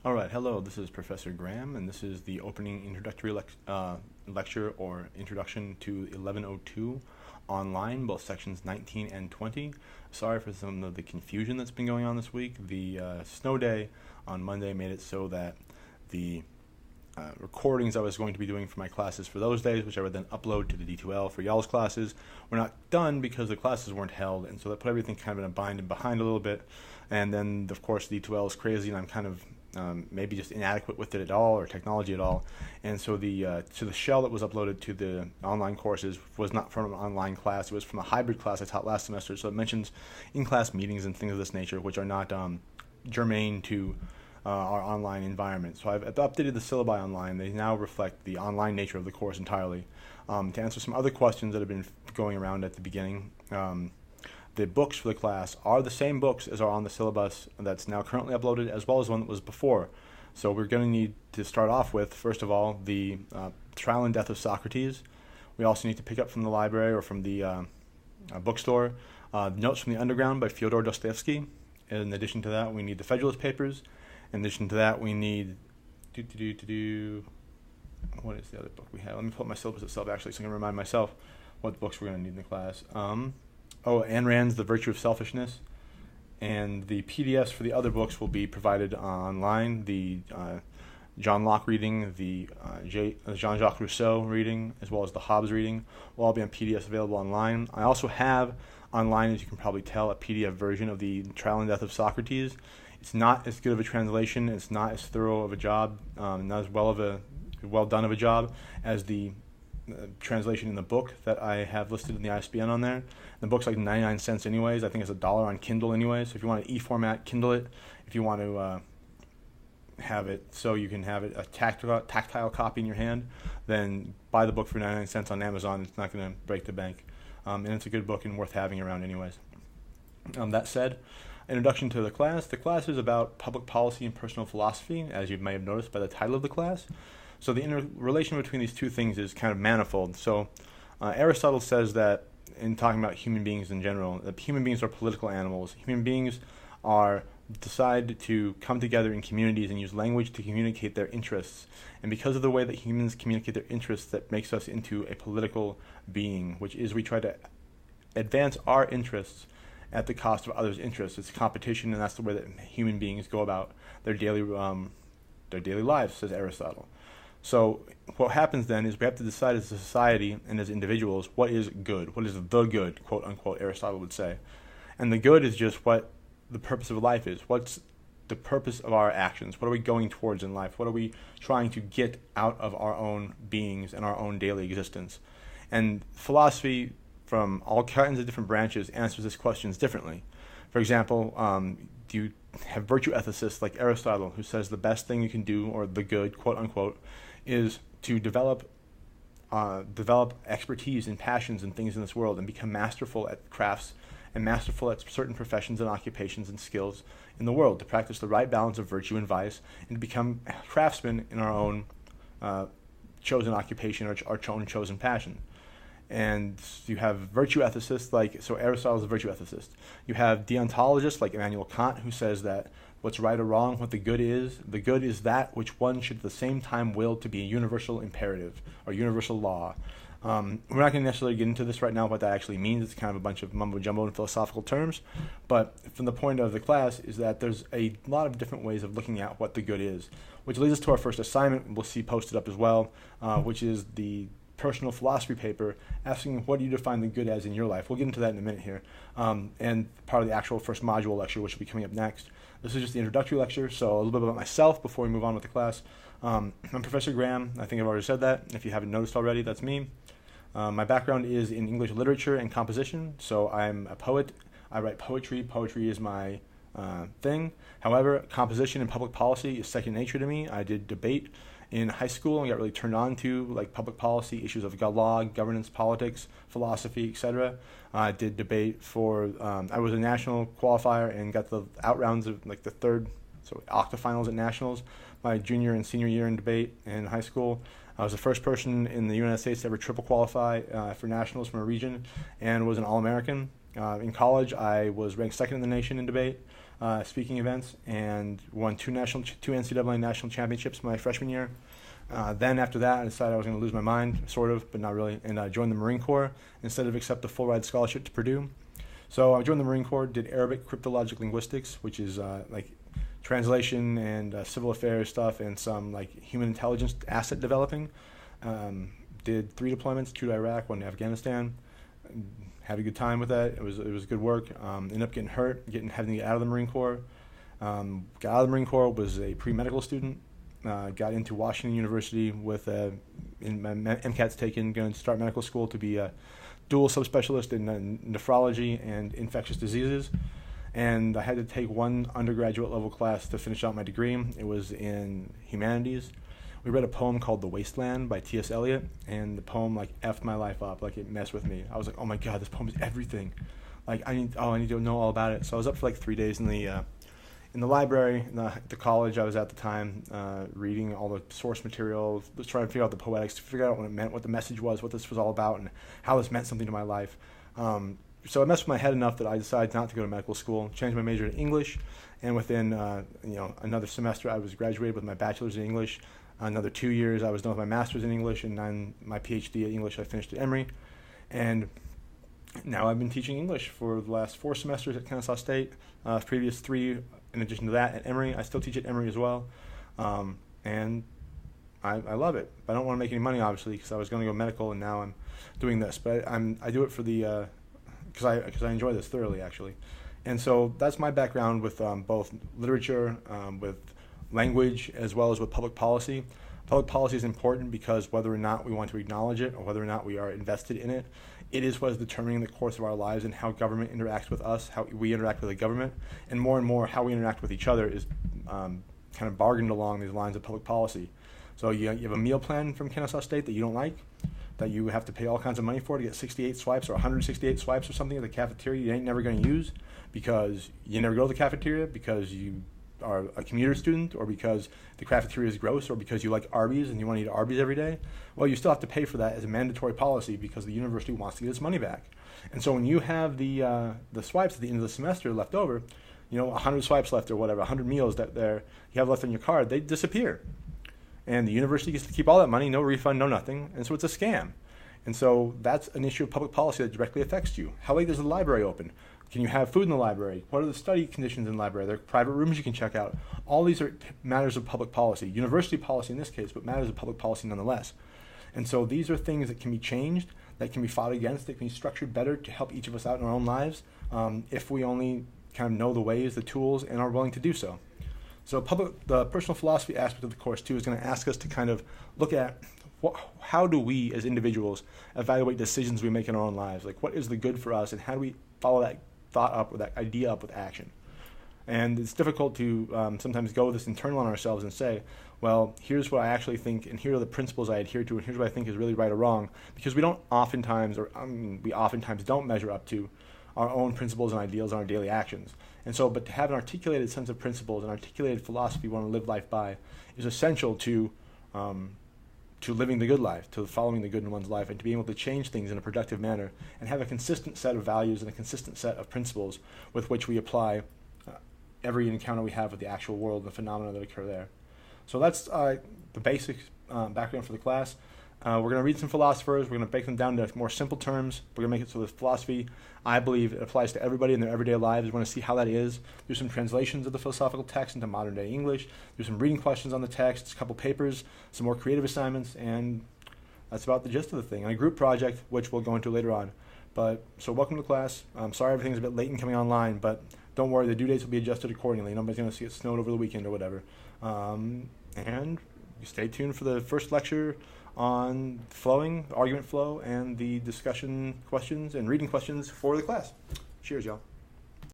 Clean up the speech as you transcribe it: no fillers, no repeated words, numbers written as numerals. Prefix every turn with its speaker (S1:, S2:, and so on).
S1: All right, hello, this is Professor Graham, and this is the opening introductory lecture or introduction to 1102 online, both sections 19 and 20. Sorry for some of the confusion that's been going on this week. The snow day on Monday made it so that the recordings I was going to be doing for my classes for those days, which I would then upload to the D2L for y'all's classes, were not done because the classes weren't held, and so that put everything kind of in a bind and behind a little bit. And then, of course, the D2L is crazy, and I'm kind of maybe just inadequate with it at all, or technology at all. And so the shell that was uploaded to the online courses was not from an online class. It was from a hybrid class I taught last semester. So it mentions in-class meetings and things of this nature, which are not germane to our online environment. So I've updated the syllabi online. They now reflect the online nature of the course entirely. To answer some other questions that have been going around at the beginning, the books for the class are the same books as are on the syllabus that's now currently uploaded, as well as one that was before. So we're going to need to start off with, first of all, the Trial and Death of Socrates. We also need to pick up from the library or from the bookstore Notes from the Underground by Fyodor Dostoevsky. In addition to that, we need the Federalist Papers. In addition to that, we need what is the other book we have? Let me pull up my syllabus itself, actually, so I can remind myself what books we're going to need in the class. Ayn Rand's The Virtue of Selfishness, and the PDFs for the other books will be provided online. The John Locke reading, the Jean-Jacques Rousseau reading, as well as the Hobbes reading will all be on PDFs available online. I also have online, as you can probably tell, a PDF version of the Trial and Death of Socrates. It's not as good of a translation, it's not as thorough of a job, not as well done of a job as the translation in the book that I have listed in the ISBN on there. The book's like 99 cents anyways. I think it's $1 on Kindle anyways. So if you want an e-format, Kindle it. If you want to have it so you can have it a tactile copy in your hand, then buy the book for 99 cents on Amazon. It's not going to break the bank. And it's a good book and worth having around anyways. That said, introduction to the class. The class is about public policy and personal philosophy, as you may have noticed by the title of the class. So the interrelation between these two things is kind of manifold. So Aristotle says that, in talking about human beings in general, that human beings are political animals. Human beings decide to come together in communities and use language to communicate their interests. And because of the way that humans communicate their interests, that makes us into a political being, which is we try to advance our interests at the cost of others' interests. It's competition, and that's the way that human beings go about their daily lives, says Aristotle. So what happens then is we have to decide as a society and as individuals what is good, what is the good, quote unquote, Aristotle would say. And the good is just what the purpose of life is. What's the purpose of our actions? What are we going towards in life? What are we trying to get out of our own beings and our own daily existence? And philosophy, from all kinds of different branches, answers these questions differently. For example, do you have virtue ethicists like Aristotle, who says the best thing you can do, or the good, quote unquote, is to develop expertise and passions and things in this world and become masterful at crafts and masterful at certain professions and occupations and skills in the world, to practice the right balance of virtue and vice, and to become craftsmen in our own chosen occupation or our own chosen passion. And you have virtue ethicists so Aristotle is a virtue ethicist. You have deontologists like Immanuel Kant, who says that what's right or wrong, what the good is that which one should at the same time will to be a universal imperative or universal law. We're not going to necessarily get into this right now, what that actually means. It's kind of a bunch of mumbo-jumbo and philosophical terms. But from the point of the class is that there's a lot of different ways of looking at what the good is, which leads us to our first assignment, we'll see posted up as well, which is the personal philosophy paper asking what do you define the good as in your life. We'll get into that in a minute here. And part of the actual first module lecture, which will be coming up next. This is just the introductory lecture, so a little bit about myself before we move on with the class. I'm Professor Graham. I think I've already said that. If you haven't noticed already, that's me. My background is in English literature and composition, so I'm a poet. I write poetry. Poetry is my thing. However, composition and public policy is second nature to me. I did debate in high school and got really turned on to public policy, issues of law, governance, politics, philosophy, etc. I did debate for, I was a national qualifier and got the out rounds of the third, so octafinals at nationals, my junior and senior year in debate in high school. I was the first person in the United States to ever triple qualify for nationals from a region and was an All-American. In college, I was ranked second in the nation in debate. speaking events, and won two NCAA national championships my freshman year. Then after that, I decided I was going to lose my mind, sort of, but not really, and I joined the Marine Corps instead of accept a full ride scholarship to Purdue. So I joined the Marine Corps, did Arabic cryptologic linguistics, which is like translation and civil affairs stuff, and some like human intelligence asset developing. Did 3 deployments, 2 to Iraq, 1 to Afghanistan. Had a good time with that. It was good work. Ended up getting hurt, having to get out of the Marine Corps. Got out of the Marine Corps, was a pre-medical student. Got into Washington University with in my MCAT's taken, going to start medical school to be a dual subspecialist in nephrology and infectious diseases. And I had to take 1 undergraduate level class to finish out my degree. It was in humanities. We read a poem called The Wasteland by T.S. Eliot, and the poem like effed my life up, like it messed with me. I was like, oh my God, this poem is everything. Like I need to know all about it. So I was up for like 3 days in the library, in the college I was at the time, reading all the source material, trying to figure out the poetics, to figure out what it meant, what the message was, what this was all about, and how this meant something to my life. So it messed with my head enough that I decided not to go to medical school, changed my major to English, and within another semester I was graduated with my bachelor's in English. Another 2 years I was done with my master's in English, and then my PhD in English I finished at Emory. And now I've been teaching English for the last 4 semesters at Kennesaw State, previous 3 in addition to that at Emory. I still teach at Emory as well, and I love it. I don't want to make any money, obviously, because I was going to go medical, and now I'm doing this. But I do it for the because I enjoy this thoroughly, actually. And so that's my background with both literature, with language, as well as with public policy. Public policy is important because whether or not we want to acknowledge it or whether or not we are invested in it, it is what is determining the course of our lives and how government interacts with us, how we interact with the government, and more how we interact with each other is kind of bargained along these lines of public policy. So you have a meal plan from Kennesaw State that you don't like, that you have to pay all kinds of money for to get 68 swipes or 168 swipes or something at the cafeteria you ain't never going to use because you never go to the cafeteria, because you are a commuter student, or because the cafeteria is gross, or because you like Arby's and you want to eat Arby's every day. Well, you still have to pay for that as a mandatory policy because the university wants to get its money back. And so when you have the swipes at the end of the semester left over, 100 swipes left or whatever, 100 meals that you have left on your card, they disappear. And the university gets to keep all that money, no refund, no nothing, and so it's a scam. And so that's an issue of public policy that directly affects you. How late does the library open? Can you have food in the library? What are the study conditions in the library? Are there private rooms you can check out? All these are matters of public policy, university policy in this case, but matters of public policy nonetheless. And so these are things that can be changed, that can be fought against, that can be structured better to help each of us out in our own lives if we only kind of know the ways, the tools, and are willing to do so. So the personal philosophy aspect of the course, too, is going to ask us to kind of look at how do we as individuals evaluate decisions we make in our own lives? Like, what is the good for us, and how do we follow that thought up or that idea up with action? And it's difficult to sometimes go with this internal on ourselves and say, well, here's what I actually think, and here are the principles I adhere to, and here's what I think is really right or wrong, because we oftentimes don't measure up to our own principles and ideals in our daily actions. And so, but to have an articulated sense of principles, an articulated philosophy we want to live life by, is essential to living the good life, to following the good in one's life, and to being able to change things in a productive manner, and have a consistent set of values and a consistent set of principles with which we apply every encounter we have with the actual world and the phenomena that occur there. So that's the basic background for the class. We're going to read some philosophers. We're going to break them down to more simple terms. We're going to make it so that philosophy, I believe, it applies to everybody in their everyday lives. We want to see how that is. Do some translations of the philosophical text into modern day English. Do some reading questions on the text, a couple papers, some more creative assignments, and that's about the gist of the thing. And a group project, which we'll go into later on. So welcome to class. I'm sorry everything's a bit late in coming online, but don't worry, the due dates will be adjusted accordingly. Nobody's going to see it snowed over the weekend or whatever. And stay tuned for the first lecture on flowing, argument flow, and the discussion questions and reading questions for the class. Cheers, y'all.